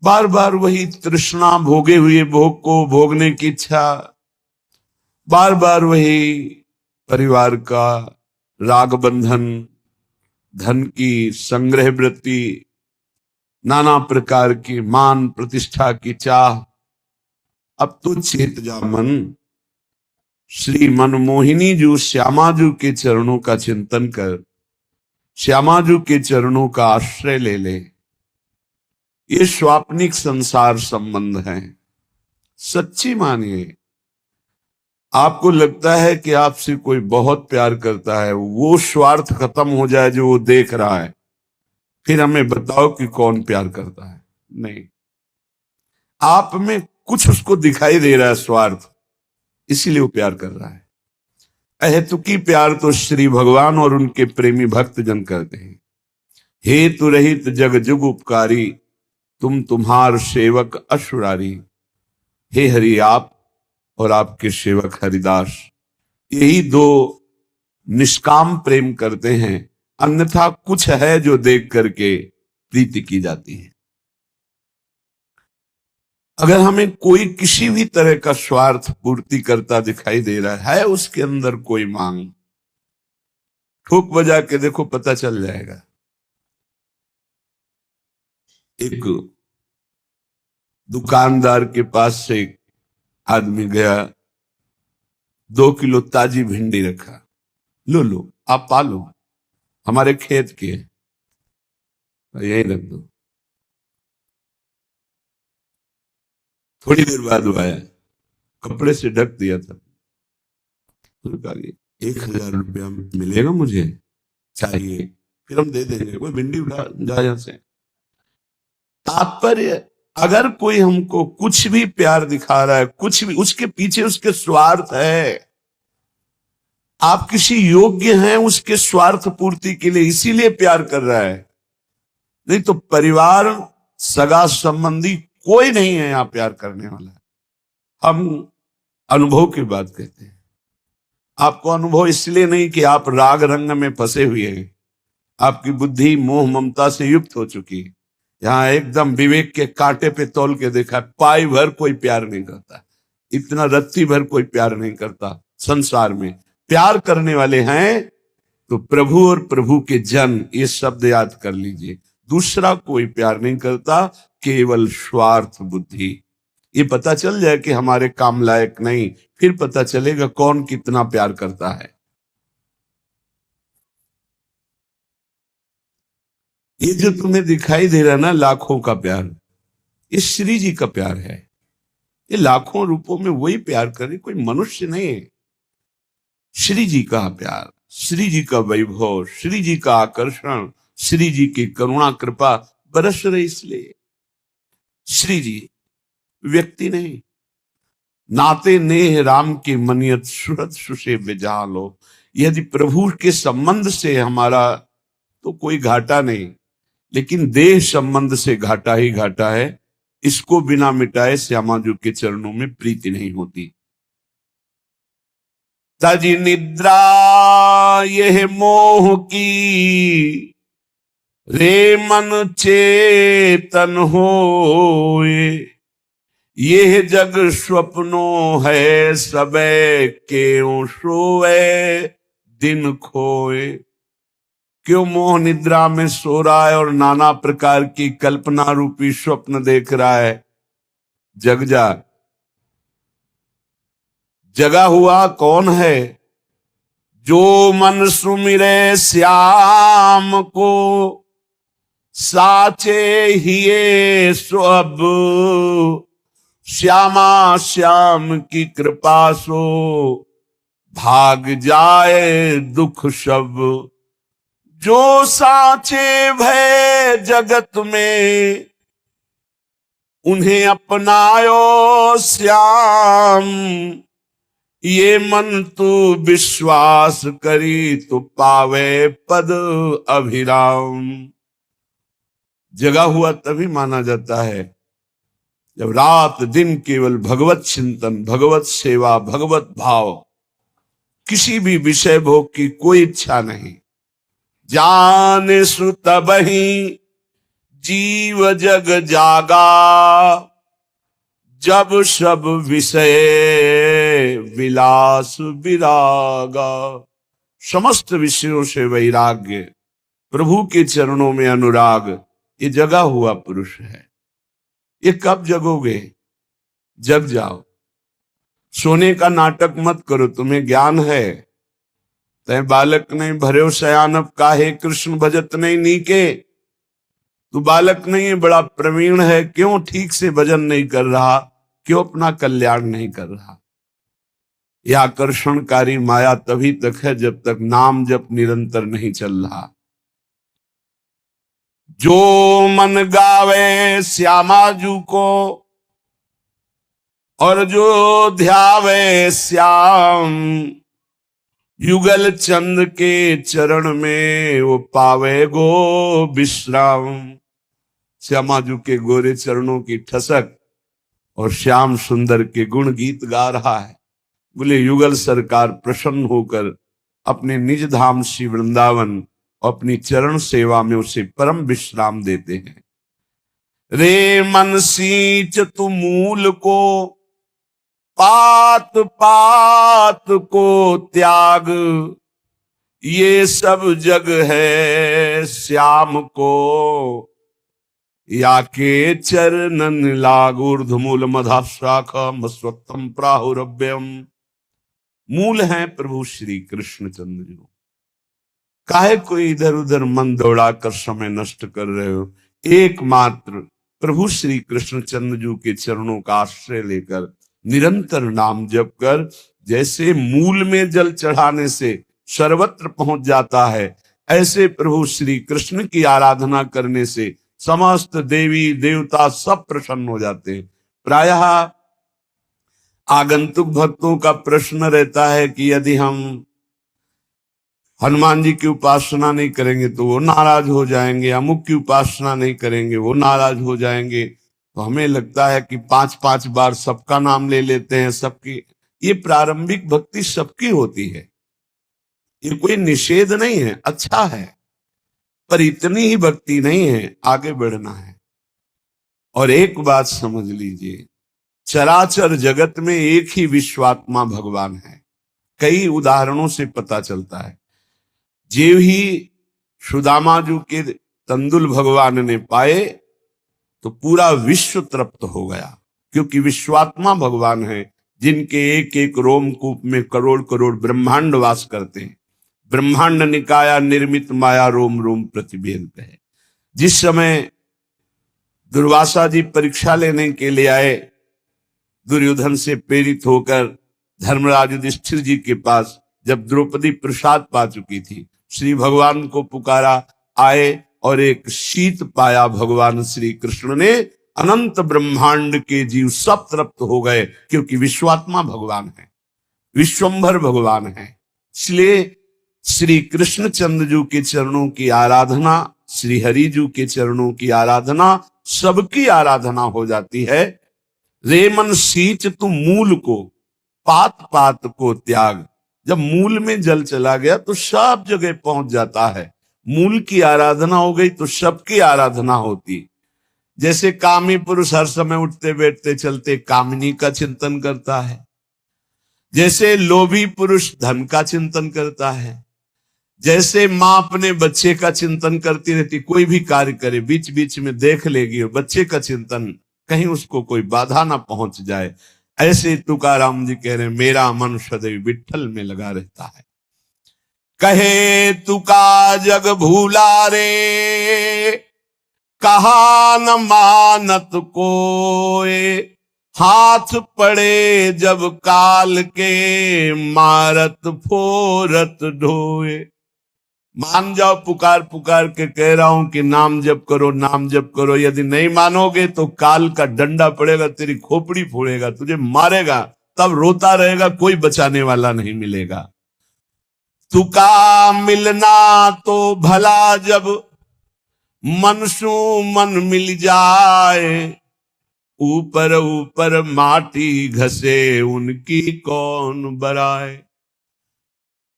बार बार वही तृष्णा, भोगे हुए भोग को भोगने की इच्छा, बार बार वही परिवार का राग बंधन, धन की संग्रह वृत्ति, नाना प्रकार की मान प्रतिष्ठा की चाह। अब तो चेत जा मन, श्री मनमोहिनी जो श्यामाजू के चरणों का चिंतन कर, श्यामाजू के चरणों का आश्रय ले ले। ये स्वाप्निक संसार संबंध है, सच्ची मानिए। आपको लगता है कि आपसे कोई बहुत प्यार करता है, वो स्वार्थ खत्म हो जाए जो वो देख रहा है, फिर हमें बताओ कि कौन प्यार करता है। नहीं, आप में कुछ उसको दिखाई दे रहा है स्वार्थ, इसीलिए वो प्यार कर रहा है। अहेतुकी प्यार तो श्री भगवान और उनके प्रेमी भक्त जन करते हैं। हेतु रहित जग जुग उपकारी, तुम तुम्हार सेवक अशुरारी। हे हरि, आप और आपके सेवक हरिदास, यही दो निष्काम प्रेम करते हैं। अन्यथा कुछ है जो देख करके प्रीति की जाती है। अगर हमें कोई किसी भी तरह का स्वार्थ पूर्ति करता दिखाई दे रहा है, उसके अंदर कोई मांग, ठोक बजा के देखो, पता चल जाएगा। एक दुकानदार के पास से एक आदमी गया, 2 किलो ताजी भिंडी रखा, लो लो आप पालो, हमारे खेत की है, यही रख दो। थोड़ी देर बाद वो आया, कपड़े से ढक दिया था। तो कहा 1,000 रुपया मिलेगा, मुझे चाहिए, फिर हम दे देंगे, कोई भिंडी उठा जा यहां से। तात्पर्य, अगर कोई हमको कुछ भी प्यार दिखा रहा है, कुछ भी, उसके पीछे उसके स्वार्थ है। आप किसी योग्य हैं उसके स्वार्थ पूर्ति के लिए, इसीलिए प्यार कर रहा है। नहीं तो परिवार, सगा संबंधी कोई नहीं है यहां प्यार करने वाला। हम अनुभव की बात कहते हैं। आपको अनुभव इसलिए नहीं कि आप राग रंग में फंसे हुए हैं, आपकी बुद्धि मोह ममता से युक्त हो चुकी है। यहां एकदम विवेक के कांटे पे तौल के देखा, पाई भर कोई प्यार नहीं करता, इतना रत्ती भर कोई प्यार नहीं करता संसार में। प्यार करने वाले हैं तो प्रभु और प्रभु के जन, ये शब्द याद कर लीजिए। दूसरा कोई प्यार नहीं करता, केवल स्वार्थ बुद्धि। ये पता चल जाए कि हमारे काम लायक नहीं, फिर पता चलेगा कौन कितना प्यार करता है। ये जो तुम्हें दिखाई दे रहा है ना, लाखों का प्यार, ये श्री जी का प्यार है। ये लाखों रूपों में वही प्यार करे, कोई मनुष्य नहीं है। श्री जी का प्यार, श्री जी का वैभव, श्री जी का आकर्षण, श्री जी की करुणा कृपा बरस रही, इसलिए श्री जी व्यक्ति नहीं। नाते नेह राम के मनियत सुरत सुसे बेजालो। यदि प्रभु के संबंध से हमारा तो कोई घाटा नहीं, लेकिन देह संबंध से घाटा ही घाटा है। इसको बिना मिटाए श्यामाजू के चरणों में प्रीति नहीं होती। तजी निद्रा यह मोह की, रे मन चेतन होए। यह जग स्वप्नो है, सबे क्यों सोए दिन खोए। क्यों मोह निद्रा में सो रहा है और नाना प्रकार की कल्पना रूपी स्वप्न देख रहा है। जग जा, जगा हुआ कौन है? जो मन सुमिरे श्याम को, साचे हिये सो अब। श्यामा श्याम की कृपा सो, भाग जाए दुख सब। जो साचे भय जगत में, उन्हें अपनायो श्याम। ये मन तू विश्वास करी, तो पावे पद अभिराम। जगा हुआ तभी माना जाता है जब रात दिन केवल भगवत चिंतन, भगवत सेवा, भगवत भाव, किसी भी विषय भोग की कोई इच्छा नहीं। जाने सु तबहि जीव जग जागा, जब सब विषय विलास विरागा। समस्त विषयों से वैराग्य, प्रभु के चरणों में अनुराग, ये जगा हुआ पुरुष है। ये कब जगोगे? जग जाओ। सोने का नाटक मत करो, तुम्हें ज्ञान है। तय बालक नहीं भर्यो शयानब, काहे कृष्ण भजत नहीं नीके। तू बालक नहीं है, बड़ा प्रवीण है, क्यों ठीक से भजन नहीं कर रहा, क्यों अपना कल्याण नहीं कर रहा। यह आकर्षणकारी माया तभी तक है जब तक नाम जप निरंतर नहीं चल रहा। जो मन गावे श्यामाजू को, और जो ध्यावे श्याम, युगल चंद के चरण में वो पावे गो विश्राम। श्यामाजू के गोरे चरणों की ठसक और श्याम सुंदर के गुण गीत गा रहा है। बोले युगल सरकार प्रसन्न होकर अपने निज धाम श्री वृंदावन और अपनी चरण सेवा में उसे परम विश्राम देते हैं। रे मन सींच तू मूल को, पात पात को त्याग, ये सब जग है श्याम को, या के चरणन लाग। ऊर्ध्वमूल मधाशाखम स्वत्तम प्राहुरभ्यम। मूल है प्रभु श्री कृष्ण चंद्र जी। काहे कोई इधर उधर मन दौड़ाकर समय नष्ट कर रहे हो? एकमात्र प्रभु श्री कृष्ण चंद्र जी के चरणों का आश्रय लेकर निरंतर नाम जप कर, जैसे मूल में जल चढ़ाने से सर्वत्र पहुंच जाता है, ऐसे प्रभु श्री कृष्ण की आराधना करने से समस्त देवी देवता सब प्रसन्न हो जाते हैं। प्रायः आगंतुक भक्तों का प्रश्न रहता है कि यदि हम हनुमान जी की उपासना नहीं करेंगे तो वो नाराज हो जाएंगे, अमुक की उपासना नहीं करेंगे वो नाराज हो जाएंगे। तो हमें लगता है कि 5-5 बार सबका नाम ले लेते हैं, सबकी। ये प्रारंभिक भक्ति सबकी होती है, ये कोई निषेध नहीं है, अच्छा है, पर इतनी ही भक्ति नहीं है, आगे बढ़ना है। और एक बात समझ लीजिए, चराचर जगत में एक ही विश्वात्मा भगवान है। कई उदाहरणों से पता चलता है। जीव ही सुदामाजू के तंदुल भगवान ने पाए तो पूरा विश्व तृप्त हो गया, क्योंकि विश्वात्मा भगवान है जिनके एक एक रोमकूप में करोड़ करोड़ ब्रह्मांड वास करते हैं। ब्रह्मांड निकाया निर्मित माया रोम रोम प्रतिभेद है। जिस समय दुर्वासा जी परीक्षा लेने के लिए आए, दुर्योधन से प्रेरित होकर धर्मराज युधिष्ठिर जी के पास, जब द्रौपदी प्रसाद पा चुकी थी, श्री भगवान को पुकारा, आए और एक शीत पाया भगवान श्री कृष्ण ने। अनंत ब्रह्मांड के जीव सब तृप्त हो गए, क्योंकि विश्वात्मा भगवान है, विश्वंभर भगवान है। इसलिए श्री कृष्ण चंद्र जी के चरणों की आराधना, श्री हरि जी के चरणों की आराधना, सबकी आराधना हो जाती है। रे मन सींच तू मूल को, पात पात को त्याग। जब मूल में जल चला गया तो सब जगह पहुंच जाता है। मूल की आराधना हो गई तो सबकी आराधना होती। जैसे कामी पुरुष हर समय उठते बैठते चलते कामिनी का चिंतन करता है, जैसे लोभी पुरुष धन का चिंतन करता है, जैसे माँ अपने बच्चे का चिंतन करती रहती, कोई भी कार्य करे बीच बीच में देख लेगी और बच्चे का चिंतन, कहीं उसको कोई बाधा ना पहुंच जाए। ऐसे तुकाराम जी कह रहे, मेरा मन सदैव विठ्ठल में लगा रहता है। कहे तुका जग भूला रे, कहा न मानत कोय, हाथ पड़े जब काल के, मारत फोरत ढोए। मान जाओ, पुकार पुकार के कह रहा हूं कि नाम जप करो, नाम जप करो। यदि नहीं मानोगे तो काल का डंडा पड़ेगा, तेरी खोपड़ी फोड़ेगा, तुझे मारेगा, तब रोता रहेगा, कोई बचाने वाला नहीं मिलेगा। तुका मिलना तो भला, जब मन सु मन मिल जाए, ऊपर ऊपर माटी घसे उनकी कौन बराए।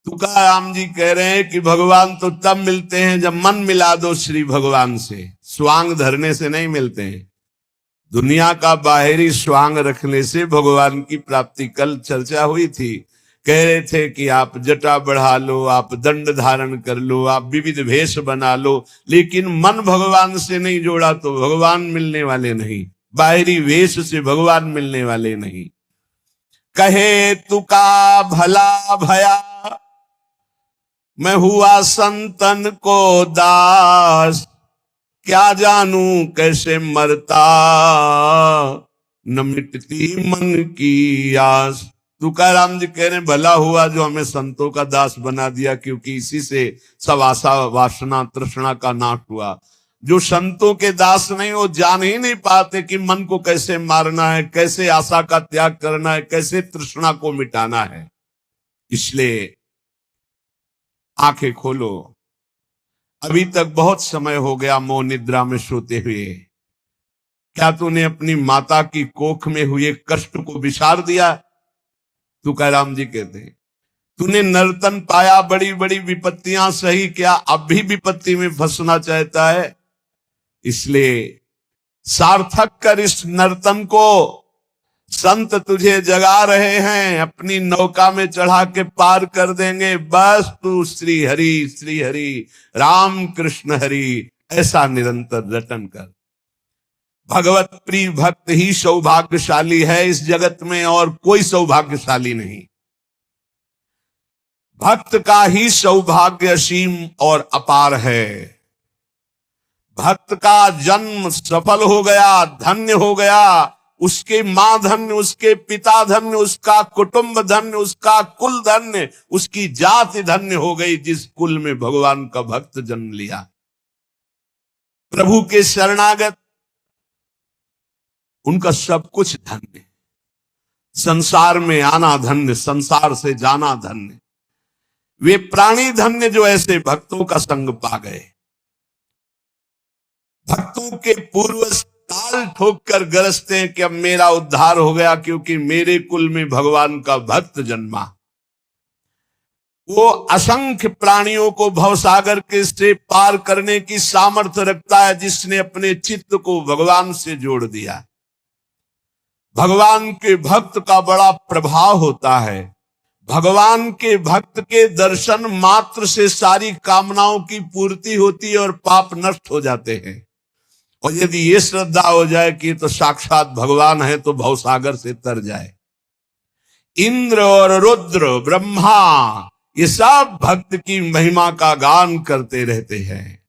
तुकाराम जी कह रहे हैं कि भगवान तो तब मिलते हैं जब मन मिला दो श्री भगवान से, स्वांग धरने से नहीं मिलते हैं। दुनिया का बाहरी स्वांग रखने से भगवान की प्राप्ति, कल चर्चा हुई थी, कह रहे थे कि आप जटा बढ़ा लो, आप दंड धारण कर लो, आप विविध वेश बना लो, लेकिन मन भगवान से नहीं जोड़ा तो भगवान मिलने वाले नहीं, बाहरी वेश से भगवान मिलने वाले नहीं। कहे तुका भला भया, मैं हुआ संतन को दास, क्या जानू कैसे मरता, न मिटती मन की आस। तुकाराम जी कह रहे भला हुआ जो हमें संतों का दास बना दिया, क्योंकि इसी से सब आशा वासना तृष्णा का नाश हुआ। जो संतों के दास नहीं, वो जान ही नहीं पाते कि मन को कैसे मारना है, कैसे आशा का त्याग करना है, कैसे तृष्णा को मिटाना है। इसलिए आंखें खोलो, अभी तक बहुत समय हो गया मौन निद्रा में सोते हुए। क्या तूने अपनी माता की कोख में हुए कष्ट को विसार दिया? तुकाराम जी कहते हैं तूने नर्तन पाया, बड़ी बड़ी विपत्तियां सही, क्या अब भी विपत्ति में फंसना चाहता है? इसलिए सार्थक कर इस नर्तन को, संत तुझे जगा रहे हैं, अपनी नौका में चढ़ा के पार कर देंगे। बस तू श्री हरि राम कृष्ण हरि ऐसा निरंतर रटन कर। भगवत प्रिय भक्त ही सौभाग्यशाली है इस जगत में, और कोई सौभाग्यशाली नहीं। भक्त का ही सौभाग्य असीम और अपार है। भक्त का जन्म सफल हो गया, धन्य हो गया, उसके मां धन्य, उसके पिता धन्य, उसका कुटुंब धन्य, उसका कुल धन्य, उसकी जाति धन्य हो गई जिस कुल में भगवान का भक्त जन्म लिया। प्रभु के शरणागत, उनका सब कुछ धन्य। संसार में आना धन्य, संसार से जाना धन्य। वे प्राणी धन्य जो ऐसे भक्तों का संग पा गए। भक्तों के पूर्वज ताल ठोक कर गरजते हैं कि अब मेरा उद्धार हो गया, क्योंकि मेरे कुल में भगवान का भक्त जन्मा। वो असंख्य प्राणियों को भवसागर के से पार करने की सामर्थ्य रखता है, जिसने अपने चित्त को भगवान से जोड़ दिया। भगवान के भक्त का बड़ा प्रभाव होता है। भगवान के भक्त के दर्शन मात्र से सारी कामनाओं की पूर्ति होती है और पाप नष्ट हो जाते हैं। और यदि ये श्रद्धा हो जाए कि तो साक्षात भगवान है, तो भवसागर से तर जाए। इंद्र और रुद्र ब्रह्मा ये सब भक्त की महिमा का गान करते रहते हैं।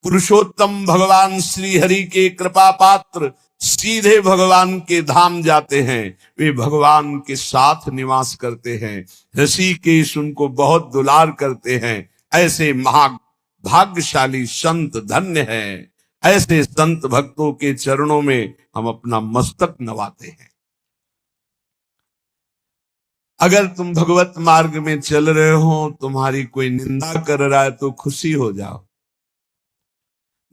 पुरुषोत्तम भगवान श्री हरि के कृपा पात्र सीधे भगवान के धाम जाते हैं। वे भगवान के साथ निवास करते हैं। ऋषिकेश उनको बहुत दुलार करते हैं। ऐसे भाग्यशाली संत धन्य हैं। ऐसे संत भक्तों के चरणों में हम अपना मस्तक नवाते हैं। अगर तुम भगवत मार्ग में चल रहे हो, तुम्हारी कोई निंदा कर रहा है तो खुशी हो जाओ।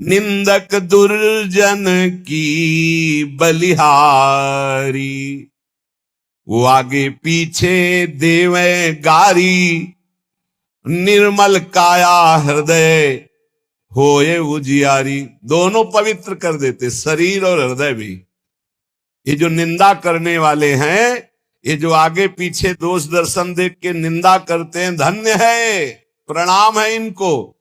निंदक दुर्जन की बलिहारी, वो आगे पीछे देवे गारी। निर्मल काया हृदय होए उजियारी। दोनों पवित्र कर देते, शरीर और हृदय भी। ये जो निंदा करने वाले हैं, ये जो आगे पीछे दोष दर्शन देख के निंदा करते हैं, धन्य है, प्रणाम है इनको।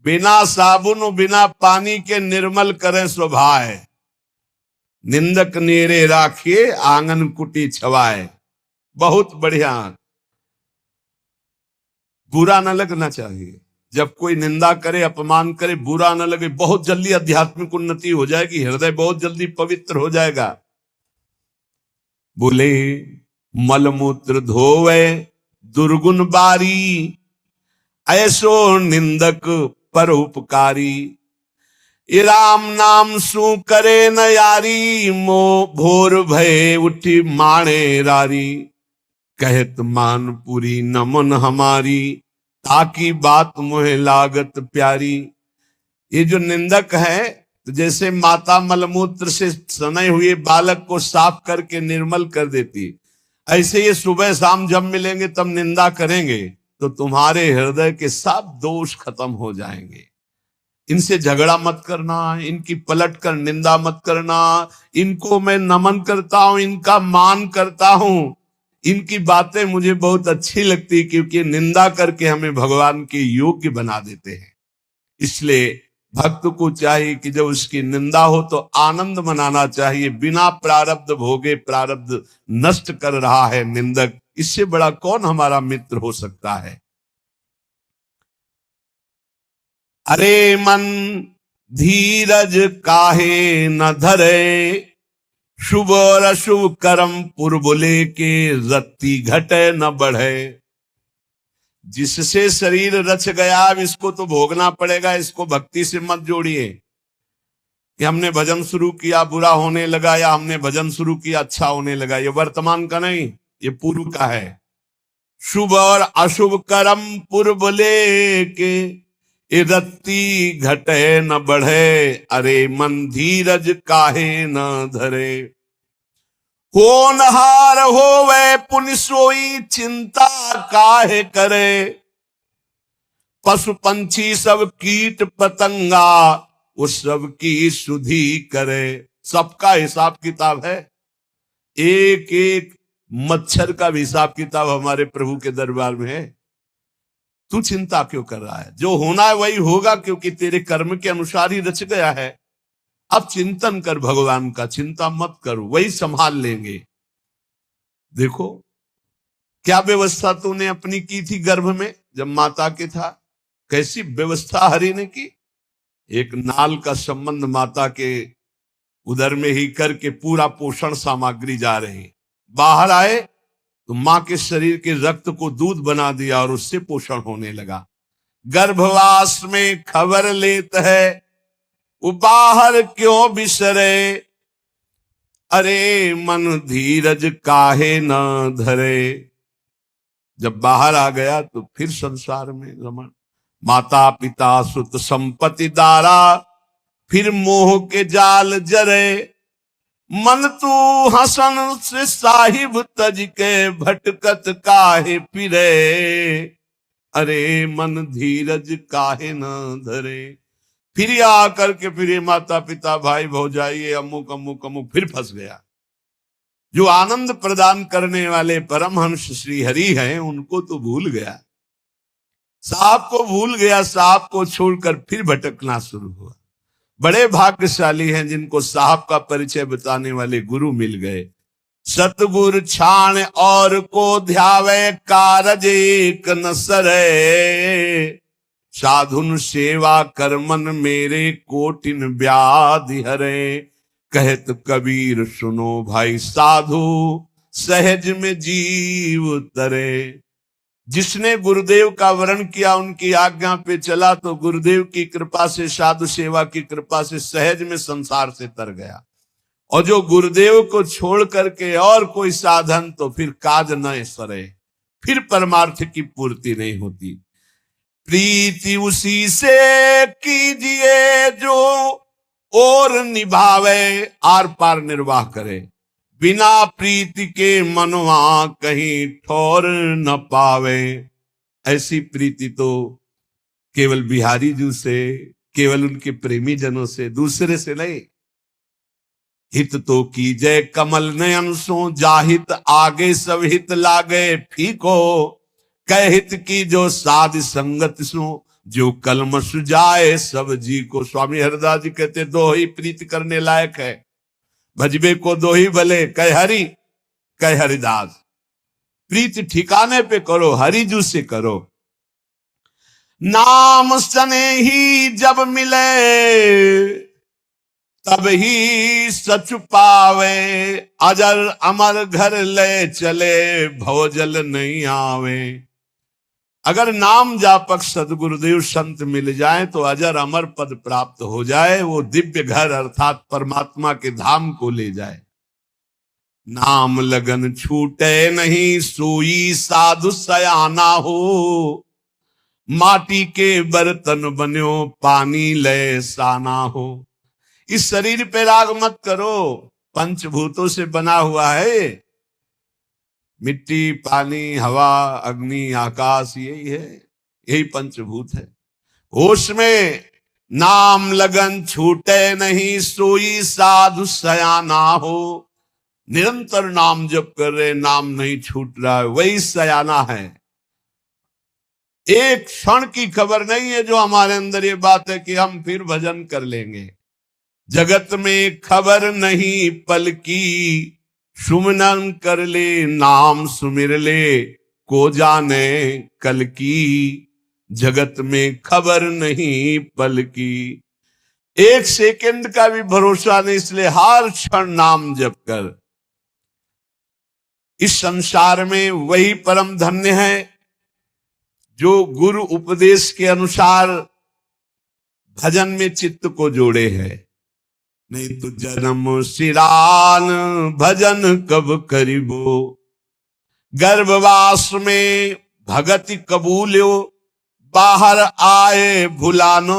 बिना साबुन और बिना पानी के निर्मल करें स्वभाव। निंदक नेरे राखिए आंगन कुटी छवाए। बहुत बढ़िया। बुरा न लगना चाहिए। जब कोई निंदा करे, अपमान करे, बुरा न लगे। बहुत जल्दी आध्यात्मिक उन्नति हो जाएगी, हृदय बहुत जल्दी पवित्र हो जाएगा। बोले मलमूत्र धोवे दुर्गुण बारी, ऐसो निंदक पर उपकारी। ये राम नाम सु करे न यारी, मो भोर भय उठी माणे रारी। कहत मान पूरी न मन हमारी, ताकि बात मोहे लागत प्यारी। ये जो निंदक है, तो जैसे माता मलमूत्र से सने हुए बालक को साफ करके निर्मल कर देती, ऐसे ये सुबह शाम जब मिलेंगे तब निंदा करेंगे। तो तुम्हारे हृदय के सब दोष खत्म हो जाएंगे। इनसे झगड़ा मत करना, इनकी पलट कर निंदा मत करना, इनको मैं नमन करता हूं, इनका मान करता हूं, इनकी बातें मुझे बहुत अच्छी लगती, क्योंकि निंदा करके हमें भगवान के योग्य बना देते हैं। इसलिए भक्त को चाहिए कि जब उसकी निंदा हो तो आनंद मनाना चाहिए। बिना प्रारब्ध भोगे प्रारब्ध नष्ट कर रहा है निंदक, इससे बड़ा कौन हमारा मित्र हो सकता है। अरे मन धीरज काहे न धरे, शुभ और अशुभ कर्म पुरबुले के रत्ती घटे न बढ़े। जिससे शरीर रच गया, अब इसको तो भोगना पड़ेगा, इसको भक्ति से मत जोड़िए कि हमने भजन शुरू किया बुरा होने लगा, या हमने भजन शुरू किया अच्छा होने लगा। ये वर्तमान का नहीं, ये पूर्व का है। शुभ और अशुभ कर्म पूर्व लेके ये रत्ती घटे न बढ़े, अरे मन धीरज काहे न धरे। होनहार होवे पुनि सोई चिंता काहे करे, पशु पंछी सब कीट पतंगा उस सब की सुधि करे। सबका हिसाब किताब है, एक एक मच्छर का भी हिसाब किताब हमारे प्रभु के दरबार में है। तू चिंता क्यों कर रहा है? जो होना है वही होगा, क्योंकि तेरे कर्म के अनुसार ही रच गया है। अब चिंतन कर भगवान का, चिंता मत कर, वही संभाल लेंगे। देखो क्या व्यवस्था तूने अपनी की थी गर्भ में जब माता के था, कैसी व्यवस्था हरि ने की। एक नाल का संबंध माता के उदर में ही करके पूरा पोषण सामग्री जा रही। बाहर आए तो मां के शरीर के रक्त को दूध बना दिया और उससे पोषण होने लगा। गर्भवास में खबर लेता है वो बाहर क्यों बिसरे, अरे मन धीरज काहे न धरे। जब बाहर आ गया तो फिर संसार में रमण, माता पिता सुत संपत्ति दारा, फिर मोह के जाल जरे। मन तू हसन से साहिब तज के भटकत काहे फिरे, अरे मन धीरज काहे न धरे। फिर ये आकर के फिर माता पिता भाई भौजाई अमुक अमुक अमुक फिर फंस गया। जो आनंद प्रदान करने वाले परमहंस श्री हरि हैं उनको तो भूल गया, साहब को भूल गया, साहब को छोड़कर फिर भटकना शुरू हुआ। बड़े भाग्यशाली हैं जिनको साहब का परिचय बताने वाले गुरु मिल गए। सतगुर छाण और को ध्यावे कारज एक न सरे, साधुन सेवा करमन मेरे कोटिन व्याधि हरे। कहत कबीर सुनो भाई साधु सहज में जीव तरे। जिसने गुरुदेव का वर्ण किया, उनकी आज्ञा पे चला, तो गुरुदेव की कृपा से, साधु सेवा की कृपा से सहज में संसार से तर गया। और जो गुरुदेव को छोड़ करके और कोई साधन, तो फिर काज न सरे, फिर परमार्थ की पूर्ति नहीं होती। प्रीति उसी से कीजिए जो और निभावे, आर पार निर्वाह करे। बिना प्रीति के मनवा कहीं ठोर न पावे। ऐसी प्रीति तो केवल बिहारी जी से, केवल उनके प्रेमी जनों से, दूसरे से नहीं। हित तो कीजय कमल नयन सो, जाहित आगे सब हित लागे फीको। कह हित की जो साध संगत सो, जो कलम सुजाए सब जी को। स्वामी हरिदास जी कहते दो ही प्रीति करने लायक है, भजबे को दो ही भले, कह हरि कह हरिदास। प्रीति ठिकाने पे करो, हरिजू से करो। नाम सने ही जब मिले, तब ही सच पावे। अजर अमर घर ले चले, भवजल नहीं आवे। अगर नाम जापक सदगुरुदेव संत मिल जाए तो अजर अमर पद प्राप्त हो जाए, वो दिव्य घर अर्थात परमात्मा के धाम को ले जाए। नाम लगन छूटे नहीं, सोई साधु सयाना हो। माटी के बर्तन बन्यो, पानी ले साना हो। इस शरीर पे राग मत करो, पंचभूतों से बना हुआ है। मिट्टी, पानी, हवा, अग्नि, आकाश, यही है, यही पंचभूत है। होश में नाम लगन छूटे नहीं, सोई साधु सयाना हो। निरंतर नाम जप कर रहे, नाम नहीं छूट रहा है, वही सयाना है। एक क्षण की खबर नहीं है जो हमारे अंदर ये बात है कि हम फिर भजन कर लेंगे। जगत में खबर नहीं पल की, सुमिरन कर ले, नाम सुमिर ले, को जाने कल की। जगत में खबर नहीं पल की, एक सेकंड का भी भरोसा नहीं, इसलिए हर क्षण नाम जप कर। इस संसार में वही परम धन्य है जो गुरु उपदेश के अनुसार भजन में चित्त को जोड़े है। नहीं तो जन्म सिरान भजन कब करिबो, गर्भवास में भगति कबूल्यो, बाहर आए भुलानो,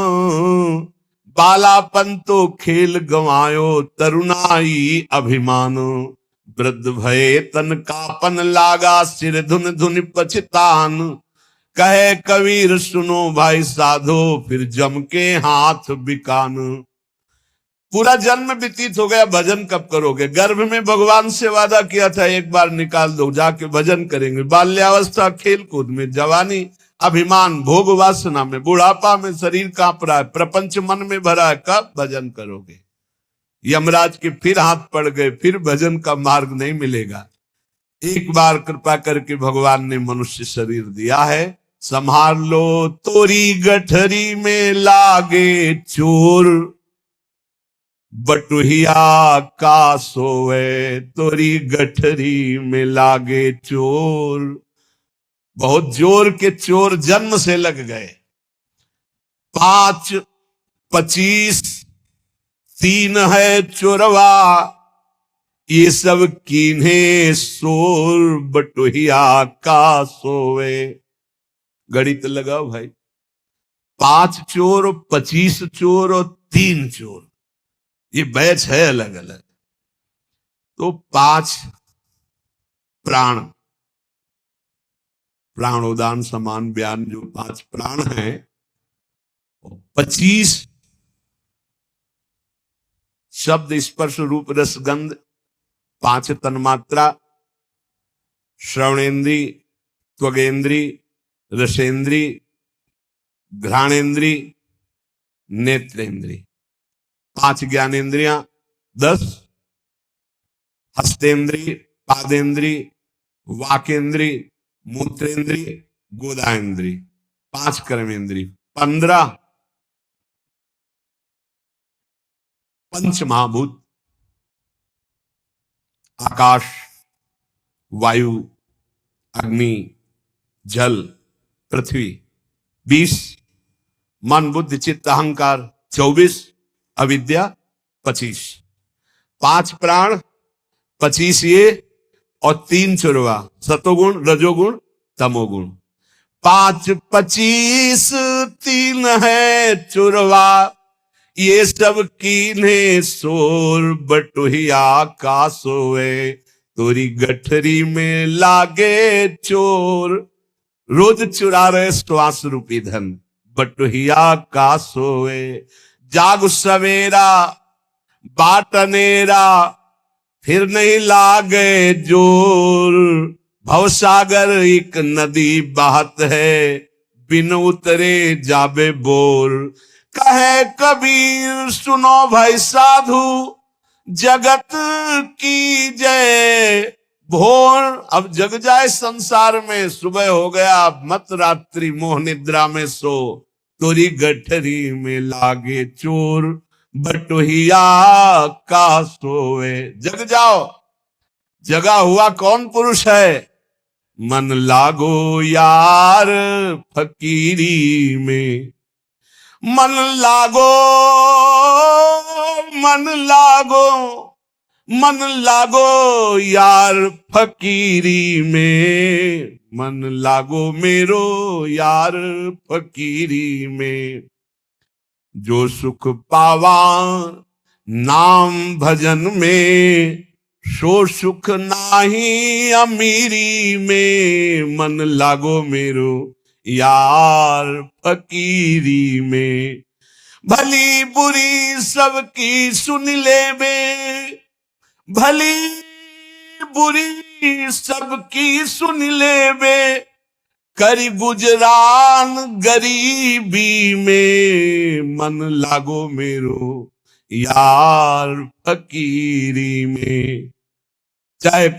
बालापन तो खेल गंवायो, तरुणाई अभिमानो। वृद्ध भये तन कापन लागा, सिर धुन धुन पछतान, कहे कबीर सुनो भाई साधो, फिर जम के हाथ बिकान। पूरा जन्म व्यतीत हो गया, भजन कब करोगे? गर्भ में भगवान से वादा किया था एक बार निकाल दो, जाके भजन करेंगे। बाल्यावस्था खेल कूद में, जवानी अभिमान भोग वासना में, बुढ़ापा में शरीर कांप रहा है, प्रपंच मन में भरा है, कब भजन करोगे? यमराज के फिर हाथ पड़ गए, फिर भजन का मार्ग नहीं मिलेगा। एक बार कृपा करके भगवान ने मनुष्य शरीर दिया है, संभाल लो तोरी गठरी में लागे चोर, बटुहिया का सोवे तोरी गठरी में लागे चोर। बहुत जोर के चोर जन्म से लग गए। 5, 25, 3 है चोरवा, ये सब कीन्हे सोर, बटुहिया का सोवे। गणित लगाओ भाई, 5 चोर, 25 चोर और 3 चोर, ये बैच है अलग अलग। तो 5 प्राण, प्राणोदान समान बयान, जो 5 प्राण हैं, 25 शब्द स्पर्श रूप रस गंध, 5 तन्मात्रा, श्रवणेन्द्री, त्वगेन्द्री, रसेंद्री, घ्राणेन्द्री, नेत्रेंद्री, 5 ज्ञानेन्द्रियां, 10 हस्तेन्द्री, पादेन्द्री, वाकेन्द्री, मूत्रेंद्री, गोदाएंद्री, 5 कर्मेंद्री, 15 पंच महाभूत, आकाश, वायु, अग्नि, जल, पृथ्वी, 20 मन बुद्धि चित्त अहंकार, 24 अविद्या, 25 5 प्राण, 25 ये और 3 चुरवा, सतोगुण, रजोगुण, तमोगुण। 5, 25, 3 है चुरवा, ये सब कीन्हे सोर, बटुहिया का सोए तोरी गठरी में लागे चोर। रोज चुरा रहे श्वास रूपी धन, बटुहिया का सोए। जाग सवेरा बाटनेरा, फिर नहीं लागे जोर, भवसागर एक नदी बहत है, बिन उतरे जाबे बोर। कहे कबीर सुनो भाई साधु, जगत की जय भोर। अब जग जाए संसार में, सुबह हो गया मत रात्रि मोह निद्रा में सो, तोरी गठरी में लागे चोर, बटुहिया का सोए। जग जाओ, जगा हुआ कौन पुरुष है? मन लागो यार फकीरी में, मन लागो, मन लागो, मन लागो यार फकीरी में, मन लागो मेरो यार फकीरी में। जो सुख पावा नाम भजन में, सो सुख नाही अमीरी में, मन लागो मेरो यार फकीरी में। भली बुरी सबकी सुन ले बे, भली बुरी सबकी सुन ले बे, करी गुजरान गरीबी में, मन लागो मेरो यार फकीरी में। चाहे